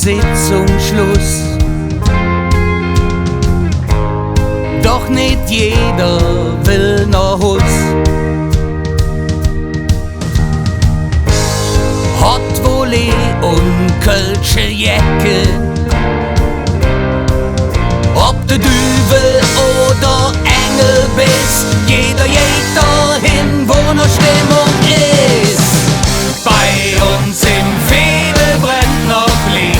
Sitzung Schluss. Doch nicht jeder will noch Hus. Hot Volley und kölsche Jacke, ob du Düvel oder Engel bist, jeder geht dahin, wo noch Stimmung ist. Bei uns im Veedel brennt noch Licht,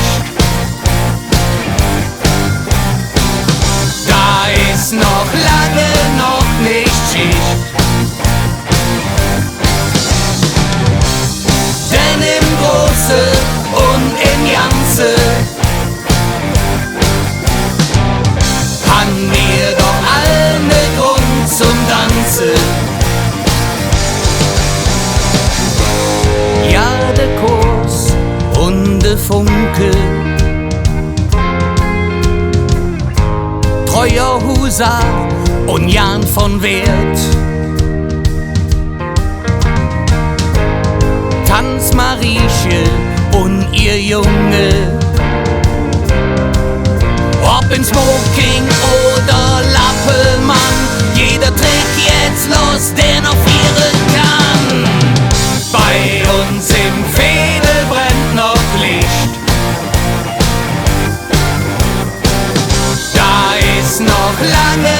da ist noch lange noch nicht Schicht. Denn im Große und im Ganze haben wir doch alle Grund zum Tanzen. Ja, der Kurs und der Funke, treuer Husar und Jan von Wert, Tanz Marieche und ihr Junge, ob in Smoking oder Lappelmann, jeder Trick jetzt los, der noch vieren kann. Bei uns im Veedel brennt noch Licht, da ist noch lange